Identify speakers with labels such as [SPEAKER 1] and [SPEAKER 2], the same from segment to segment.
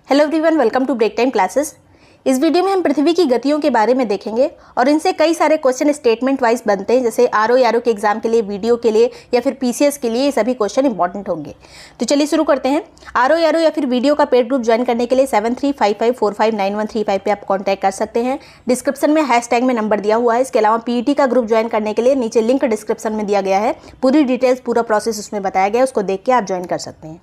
[SPEAKER 1] Hello everyone, welcome to Break Time Classes. इस video में हम पृथ्वी की गतियों के बारे में देखेंगे और इनसे कई सारे क्वेश्चन स्टेटमेंट वाइज बनते हैं, जैसे आरओ के एग्जाम के लिए, वीडियो के लिए या फिर पीसीएस के लिए ये सभी क्वेश्चन इंपॉर्टेंट होंगे। तो चलिए शुरू करते हैं। आरओ या फिर वीडियो का पेड ग्रुप ज्वाइन करने के लिए 7355459135 पे आप कॉन्टैक्ट कर सकते हैं। डिस्क्रिप्शन में हैशटैग में नंबर दिया हुआ है। इसके अलावा पीईटी का ग्रुप ज्वाइन करने के लिए नीचे लिंक डिस्क्रिप्शन में दिया गया है। पूरी डिटेल्स, पूरा प्रोसेस उसमें बताया गया है, उसको देख के आप ज्वाइन कर सकते हैं।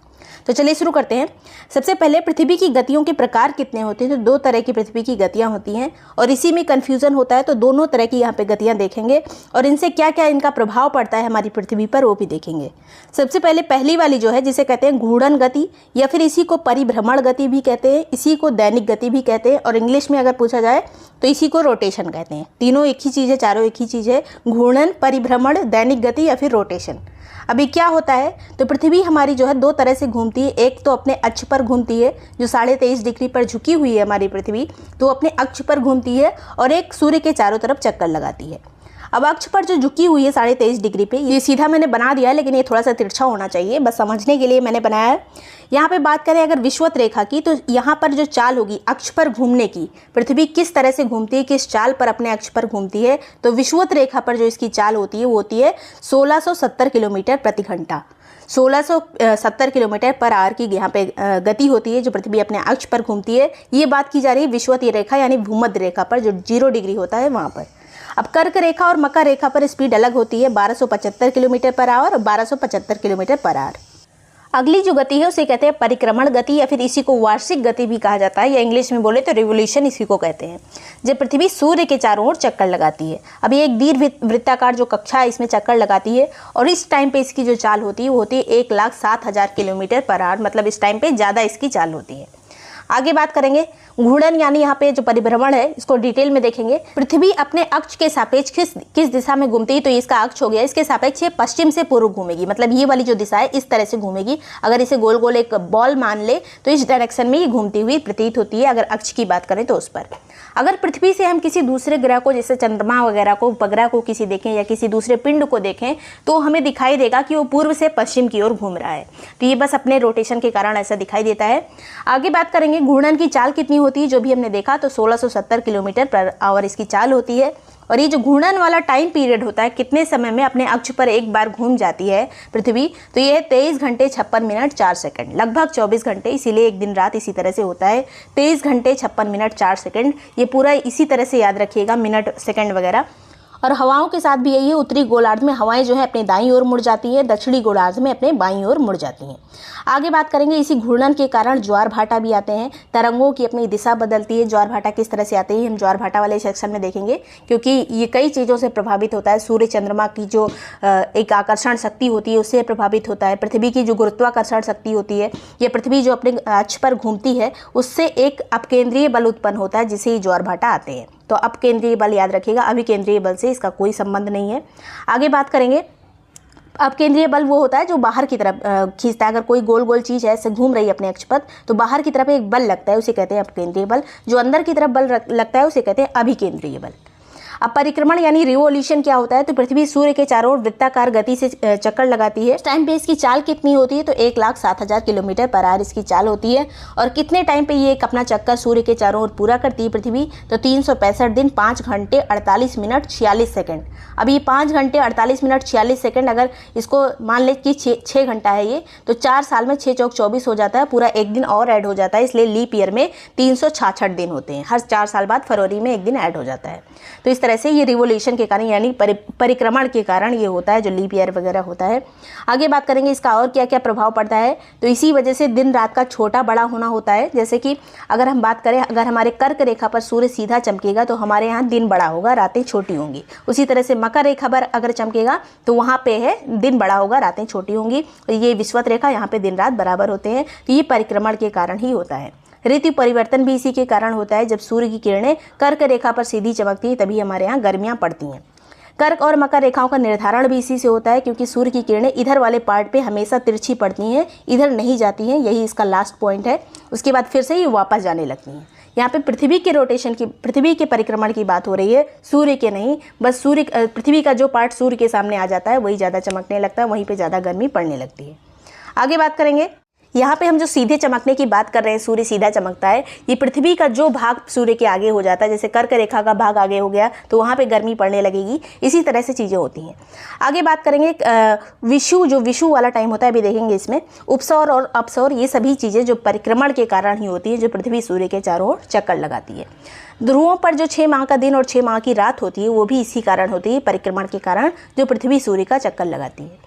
[SPEAKER 1] तो चलिए शुरू करते हैं। सबसे पहले पृथ्वी की गतियों के प्रकार कितने होते हैं? तो दो तरह की पृथ्वी की गतियां होती हैं और इसी में कन्फ्यूजन होता है, तो दोनों तरह की यहाँ पे गतियां देखेंगे और इनसे क्या क्या इनका प्रभाव पड़ता है हमारी पृथ्वी पर, वो भी देखेंगे। सबसे पहले पहली वाली जो है, जिसे कहते हैं घूर्णन गति या फिर इसी को परिभ्रमण गति भी कहते हैं, इसी को दैनिक गति भी कहते हैं और इंग्लिश में अगर पूछा जाए तो इसी को रोटेशन कहते हैं। तीनों एक ही चीज़ है, चारों एक ही चीज़ है, घूर्णन, परिभ्रमण, दैनिक गति या फिर रोटेशन। अभी क्या होता है, तो पृथ्वी हमारी जो है दो तरह से घूमती है। एक तो अपने अक्ष पर घूमती है, जो 23.5 डिग्री पर झुकी हुई है हमारी पृथ्वी, तो अपने अक्ष पर घूमती है, और एक सूर्य के चारों तरफ चक्कर लगाती है। अब अक्ष पर जो झुकी हुई है 23.5 डिग्री पे, ये सीधा मैंने बना दिया है, लेकिन ये थोड़ा सा तिरछा होना चाहिए, बस समझने के लिए मैंने बनाया है। यहाँ पे बात करें अगर विषुवत रेखा की, तो यहाँ पर जो चाल होगी अक्ष पर घूमने की, पृथ्वी किस तरह से घूमती है, किस चाल पर अपने अक्ष पर घूमती है, तो विषुवत रेखा पर जो इसकी चाल होती है वो होती है 1670 किलोमीटर प्रति घंटा। 1670 किलोमीटर पर आवर की यहाँ पे गति होती है जो पृथ्वी अपने अक्ष पर घूमती है। ये बात की जा रही है विषुवत रेखा यानी भूमध्य रेखा पर, जो 0 डिग्री होता है वहाँ पर। अब कर्क रेखा और मकर रेखा पर स्पीड अलग होती है, 1275 किलोमीटर पर आवर और 1275 किलोमीटर पर आवर। अगली जो गति है उसे कहते हैं परिक्रमण गति या फिर इसी को वार्षिक गति भी कहा जाता है, या इंग्लिश में बोले तो रिवोल्यूशन इसी को कहते हैं, जब पृथ्वी सूर्य के चारों ओर चक्कर लगाती है। अब ये एक दीर्घ वृत्ताकार जो कक्षा है इसमें चक्कर लगाती है और इस टाइम पे इसकी जो चाल होती है वो होती है 1,07,000 किलोमीटर पर आवर, मतलब इस टाइम पे ज़्यादा इसकी चाल होती है। आगे बात करेंगे घूर्णन यानी यहाँ पे जो परिभ्रमण है, इसको डिटेल में देखेंगे। पृथ्वी अपने अक्ष के सापेक्ष किस दिशा में घूमती है, तो इसका अक्ष हो गया, इसके सापेक्ष ये पश्चिम से पूर्व घूमेगी, मतलब ये वाली जो दिशा है इस तरह से घूमेगी। अगर इसे गोल गोल एक बॉल मान ले तो इस डायरेक्शन में ये घूमती हुई प्रतीत होती है, अगर अक्ष की बात करें तो उस पर। अगर पृथ्वी से हम किसी दूसरे ग्रह को, जैसे चंद्रमा वगैरह को, उपग्रह को किसी देखें या किसी दूसरे पिंड को देखें, तो हमें दिखाई देगा कि वो पूर्व से पश्चिम की ओर घूम रहा है, तो ये बस अपने रोटेशन के कारण ऐसा दिखाई देता है। आगे बात करेंगे घूर्णन की चाल कितनी होती है, जो भी हमने देखा, तो 1670 किलोमीटर पर आवर इसकी चाल होती है। और ये जो घूर्णन वाला टाइम पीरियड होता है, कितने समय में अपने अक्ष पर एक बार घूम जाती है पृथ्वी, तो ये है 23 घंटे 56 मिनट 4 सेकंड, लगभग 24 घंटे, इसीलिए एक दिन रात इसी तरह से होता है। 23 घंटे 56 मिनट 4 सेकंड, ये पूरा इसी तरह से याद रखिएगा, मिनट सेकंड वगैरह। और हवाओं के साथ भी यही है, उत्तरी गोलार्ध में हवाएं जो है अपने दाईं ओर मुड़ जाती है, दक्षिणी गोलार्ध में अपने बाईं ओर मुड़ जाती हैं। आगे बात करेंगे इसी घूर्णन के कारण ज्वार भाटा भी आते हैं, तरंगों की अपनी दिशा बदलती है। ज्वार भाटा किस तरह से आते हैं हम ज्वार भाटा वाले सेक्शन में देखेंगे, क्योंकि ये कई चीज़ों से प्रभावित होता है। सूर्य चंद्रमा की जो एक आकर्षण शक्ति होती है उससे प्रभावित होता है, पृथ्वी की जो गुरुत्वाकर्षण शक्ति होती है, ये पृथ्वी जो अपने अक्ष पर घूमती है उससे एक अपकेंद्रीय बल उत्पन्न होता है, जिससे ये ज्वार भाटा आते हैं। तो अपकेंद्रीय बल याद रखिएगा, अभिकेंद्रीय बल से इसका कोई संबंध नहीं है। आगे बात करेंगे अपकेंद्रीय बल वो होता है जो बाहर की तरफ खींचता है। अगर कोई गोल गोल चीज़ है ऐसे घूम रही है अपने अक्ष पर, तो बाहर की तरफ एक बल लगता है, उसे कहते हैं अपकेंद्रीय बल। जो अंदर की तरफ बल लगता है उसे कहते हैं अभिकेंद्रीय बल। अब परिक्रमण यानी रिवोल्यूशन क्या होता है, तो पृथ्वी सूर्य के चारों ओर वृत्ताकार गति से चक्कर लगाती है। इस टाइम पे इसकी चाल कितनी होती है, तो 1,07,000 किलोमीटर पर आवर इसकी चाल होती है। और कितने टाइम पे ये एक अपना चक्कर सूर्य के चारों ओर पूरा करती है पृथ्वी, तो 365 दिन 5 घंटे 48 मिनट 46 सेकंड। अब ये 5 घंटे 48 मिनट 46 सेकंड, अगर इसको मान ले कि 6 घंटा है ये, तो 4 साल में 6 चौक 24 हो जाता है, पूरा एक दिन और ऐड हो जाता है, इसलिए लीप ईयर में 366 दिन होते हैं। हर 4 साल बाद फरवरी में एक दिन ऐड हो जाता है। तो इस तरह से ये रिवोल्यूशन के कारण यानी परिक्रमण के कारण ये होता है, जो लीप ईयर वगैरह होता है। आगे बात करेंगे इसका और क्या क्या प्रभाव पड़ता है, तो इसी वजह से दिन रात का छोटा बड़ा होना होता है। जैसे कि अगर हम बात करें, अगर हमारे कर्क रेखा पर सूर्य सीधा चमकेगा तो हमारे यहाँ दिन बड़ा होगा, रातें छोटी होंगी। उसी तरह से मकर रेखा पर अगर चमकेगा तो वहाँ पे है दिन बड़ा होगा, रातें छोटी होंगी। ये विषुवत रेखा, यहाँ पे दिन रात बराबर होते हैं, तो ये परिक्रमण के कारण ही होता है। ऋतु परिवर्तन भी इसी के कारण होता है, जब सूर्य की किरणें कर्क रेखा पर सीधी चमकती है तभी हमारे यहाँ गर्मियाँ पड़ती हैं। कर्क और मकर रेखाओं का निर्धारण भी इसी से होता है, क्योंकि सूर्य की किरणें इधर वाले पार्ट पे हमेशा तिरछी पड़ती हैं, इधर नहीं जाती हैं, यही इसका लास्ट पॉइंट है। उसके बाद फिर से ये वापस जाने लगती हैं। यहाँ पे पृथ्वी के रोटेशन की, पृथ्वी के परिक्रमण की बात हो रही है, सूर्य के नहीं। बस पृथ्वी का जो पार्ट सूर्य के सामने आ जाता है वही ज़्यादा चमकने लगता है, वहीं पर ज़्यादा गर्मी पड़ने लगती है। आगे बात करेंगे यहाँ पे हम जो सीधे चमकने की बात कर रहे हैं, सूर्य सीधा चमकता है, ये पृथ्वी का जो भाग सूर्य के आगे हो जाता है, जैसे कर्क रेखा का भाग आगे हो गया तो वहाँ पे गर्मी पड़ने लगेगी, इसी तरह से चीज़ें होती हैं। आगे बात करेंगे विषुव, जो विषुव वाला टाइम होता है अभी देखेंगे इसमें। उपसौर और अपसौर ये सभी चीज़ें जो परिक्रमण के कारण ही होती है, जो पृथ्वी सूर्य के चारों ओर चक्कर लगाती है। ध्रुवों पर जो 6 माह का दिन और 6 माह की रात होती है वो भी इसी कारण होती है, परिक्रमण के कारण, जो पृथ्वी सूर्य का चक्कर लगाती है।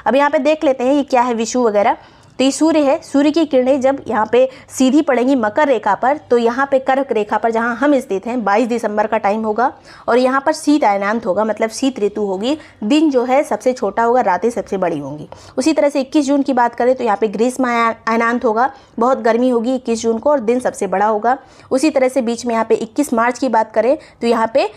[SPEAKER 1] अब यहाँ पे देख लेते हैं ये क्या है विषुव वगैरह। तो ये सूर्य है, सूर्य की किरणें जब यहाँ पे सीधी पड़ेंगी मकर रेखा पर, तो यहाँ पे कर्क रेखा पर जहाँ हम स्थित हैं 22 दिसंबर का टाइम होगा और यहाँ पर शीत अयनांत होगा, मतलब शीत ऋतु होगी। दिन जो है सबसे छोटा होगा, रातें सबसे बड़ी होंगी। उसी तरह से 21 जून की बात करें तो यहाँ पे ग्रीष्म अयनांत होगा, बहुत गर्मी होगी 21 जून को और दिन सबसे बड़ा होगा। उसी तरह से बीच में यहाँ पे 21 मार्च की बात करें तो यहाँ पे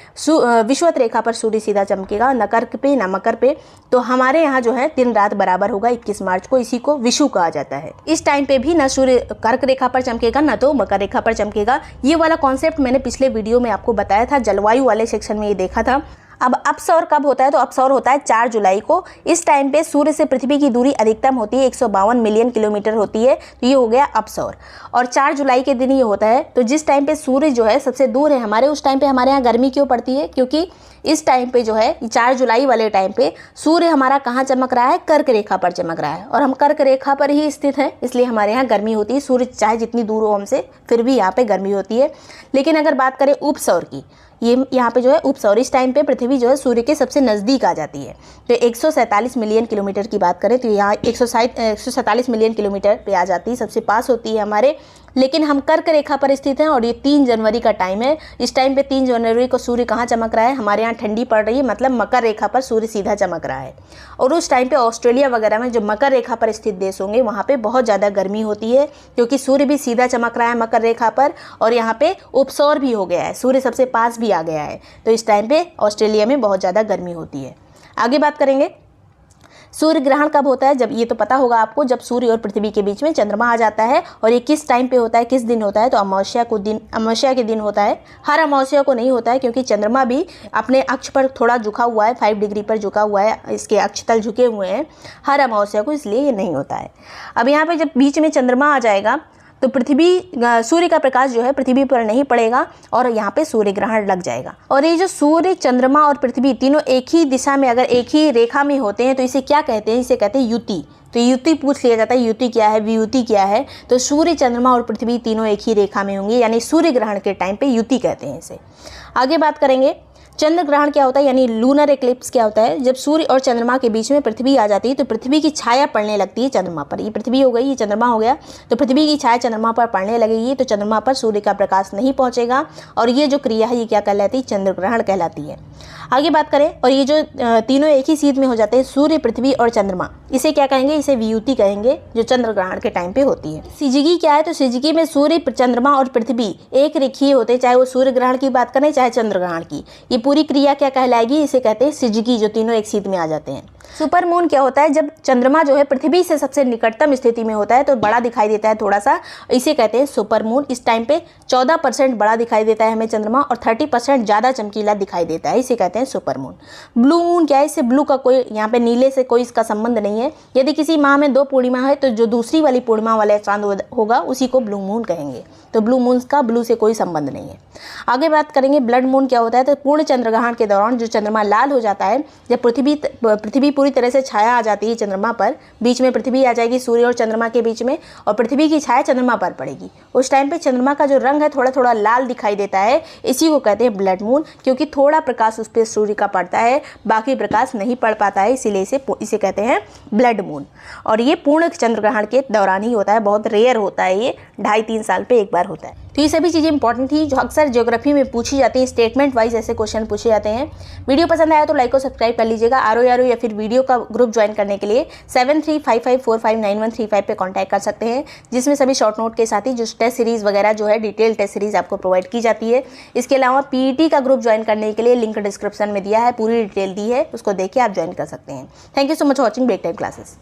[SPEAKER 1] विषुवत रेखा पर सूर्य सीधा चमकेगा, न कर्क पे न मकर पे। तो हमारे यहाँ जो है दिन रात बराबर होगा 21 मार्च को, इसी को विषुव कहा जाता है। इस टाइम पे भी न सूर्य कर्क रेखा पर चमकेगा न तो मकर रेखा पर चमकेगा। ये वाला कॉन्सेप्ट मैंने पिछले वीडियो में आपको बताया था, जलवायु वाले सेक्शन में ये देखा था। अब अपसौर कब होता है? तो अपसौर होता है 4 जुलाई को। इस टाइम पे सूर्य से पृथ्वी की दूरी अधिकतम होती है 152 मिलियन किलोमीटर होती है, तो ये हो गया अपसौर। और 4 जुलाई के दिन ये होता है। तो जिस टाइम पे सूर्य जो है सबसे दूर है हमारे, उस टाइम पे हमारे यहाँ गर्मी क्यों पड़ती है? क्योंकि इस टाइम पे जो है 4 जुलाई वाले टाइम पे सूर्य हमारा कहाँ चमक रहा है? कर्क रेखा पर चमक रहा है और हम कर्क रेखा पर ही स्थित हैं, इसलिए हमारे यहाँ गर्मी होती है। सूर्य चाहे जितनी दूर हो हमसे, फिर भी यहाँ पे गर्मी होती है। लेकिन अगर बात करें उपसौर की, ये यहाँ पे जो है उपसौर, इस टाइम पे पृथ्वी जो है सूर्य के सबसे नज़दीक आ जाती है। तो 147 मिलियन किलोमीटर की बात करें तो यहाँ 147 मिलियन किलोमीटर पे आ जाती है, सबसे पास होती है हमारे। लेकिन हम कर्क रेखा पर स्थित हैं और ये 3 जनवरी का टाइम है। इस टाइम पे 3 जनवरी को सूर्य कहाँ चमक रहा है? हमारे यहाँ ठंडी पड़ रही है, मतलब मकर रेखा पर सूर्य सीधा चमक रहा है। और उस टाइम पे ऑस्ट्रेलिया वगैरह में जो मकर रेखा पर स्थित देश होंगे वहाँ पे बहुत ज़्यादा गर्मी होती है, क्योंकि सूर्य भी सीधा चमक रहा है मकर रेखा पर और यहाँ पे उपसौर भी हो गया है, सूर्य सबसे पास भी आ गया है। तो इस टाइम पे ऑस्ट्रेलिया में बहुत ज़्यादा गर्मी होती है। आगे बात करेंगे सूर्य ग्रहण कब होता है? जब, ये तो पता होगा आपको, जब सूर्य और पृथ्वी के बीच में चंद्रमा आ जाता है। और ये किस टाइम पे होता है, किस दिन होता है? तो अमावस्या के दिन होता है। हर अमावस्या को नहीं होता है, क्योंकि चंद्रमा भी अपने अक्ष पर थोड़ा झुका हुआ है, 5 डिग्री पर झुका हुआ है, इसके अक्ष तल झुके हुए हैं हर अमावस्या को, इसलिए ये नहीं होता है। अब यहाँ पे जब बीच में चंद्रमा आ जाएगा तो सूर्य का प्रकाश जो है पृथ्वी पर नहीं पड़ेगा और यहाँ पे सूर्य ग्रहण लग जाएगा। और ये जो सूर्य, चंद्रमा और पृथ्वी तीनों एक ही दिशा में, अगर एक ही रेखा में होते हैं तो इसे क्या कहते हैं? इसे कहते हैं युति। तो युति पूछ लिया जाता है, युति क्या है, वियुति क्या है? तो सूर्य, चंद्रमा और पृथ्वी तीनों एक ही रेखा में होंगे, यानी सूर्य ग्रहण के टाइम पे युति कहते हैं इसे। आगे बात करेंगे चंद्र ग्रहण क्या होता है, यानी लूनर एक्लिप्स क्या होता है? जब सूर्य और चंद्रमा के बीच में पृथ्वी आ जाती है तो पृथ्वी की छाया पड़ने लगती है चंद्रमा पर। ये पृथ्वी हो गई, ये चंद्रमा हो गया, तो पृथ्वी की छाया चंद्रमा पर पड़ने लगेगी, तो चंद्रमा पर सूर्य का प्रकाश नहीं पहुंचेगा और ये जो क्रिया है ये क्या कहलाती है? चंद्र ग्रहण कहलाती है। आगे बात करें, और ये जो तीनों एक ही सीध में हो जाते हैं, सूर्य, पृथ्वी और चंद्रमा, इसे क्या कहेंगे? इसे वियुति कहेंगे, जो चंद्र ग्रहण के टाइम पे होती है। सिजगी क्या है? तो सिजगी में सूर्य, चंद्रमा और पृथ्वी एक रेखीय होते हैं, चाहे वो सूर्य ग्रहण की बात करें चाहे चंद्र ग्रहण की। ये पूरी क्रिया क्या कहलाएगी? इसे कहते हैं सिजगी, जो तीनों एक सीध में आ जाते हैं। सुपर मून क्या होता है? जब चंद्रमा जो है पृथ्वी से सबसे निकटतम स्थिति में होता है तो बड़ा दिखाई देता है थोड़ा सा, इसे कहते हैं सुपर मून। इस टाइम पे 14% बड़ा दिखाई देता है हमें चंद्रमा और 30% ज़्यादा चमकीला दिखाई देता है, इसे कहते हैं सुपर मून। ब्लू मून क्या है? इससे ब्लू का कोई, यहाँ पे नीले से कोई इसका संबंध नहीं है। यदि किसी माह में 2 पूर्णिमा है तो जो दूसरी वाली पूर्णिमा वाला चांद होगा उसी को ब्लू मून कहेंगे। तो ब्लू मून का ब्लू से कोई संबंध नहीं है। आगे बात करेंगे ब्लड मून क्या होता है? तो पूर्ण चंद्र ग्रहण के दौरान जो चंद्रमा लाल हो जाता है, जब पृथ्वी पूरी तरह से छाया आ जाती है चंद्रमा पर, बीच में पृथ्वी आ जाएगी सूर्य और चंद्रमा के बीच में, और पृथ्वी की छाया चंद्रमा पर पड़ेगी, उस टाइम पे चंद्रमा का जो रंग है थोड़ा थोड़ा लाल दिखाई देता है, इसी को कहते हैं ब्लड मून, क्योंकि थोड़ा प्रकाश उस पर सूर्य का पड़ता है, बाकी प्रकाश नहीं पड़ पाता है, इसीलिए इसे कहते हैं ब्लड मून। और ये पूर्ण चंद्र ग्रहण के दौरान ही होता है, बहुत रेयर होता है, ये 2.5-3 साल पे एक बार होता है। तो ये सभी चीज़ें इंपॉर्टेंट थी जो अक्सर ज्योग्राफी में पूछी जाती हैं, स्टेटमेंट वाइज ऐसे क्वेश्चन पूछे जाते हैं। वीडियो पसंद आया तो लाइक और सब्सक्राइब कर लीजिएगा। आरो या फिर वीडियो का ग्रुप ज्वाइन करने के लिए 7355459135 पे कांटेक्ट कर सकते हैं, जिसमें सभी शॉर्ट नोट के साथ ही जो टेस्ट सीरीज़ वगैरह जो है डिटेल टेस्ट सीरीज़ आपको प्रोवाइड की जाती है। इसके अलावा पीईटी का ग्रुप ज्वाइन करने के लिए लिंक डिस्क्रिप्शन में दिया है, पूरी डिटेल दी है, उसको देख के आप ज्वाइन कर सकते हैं। Thank you so much for watching Break Time classes.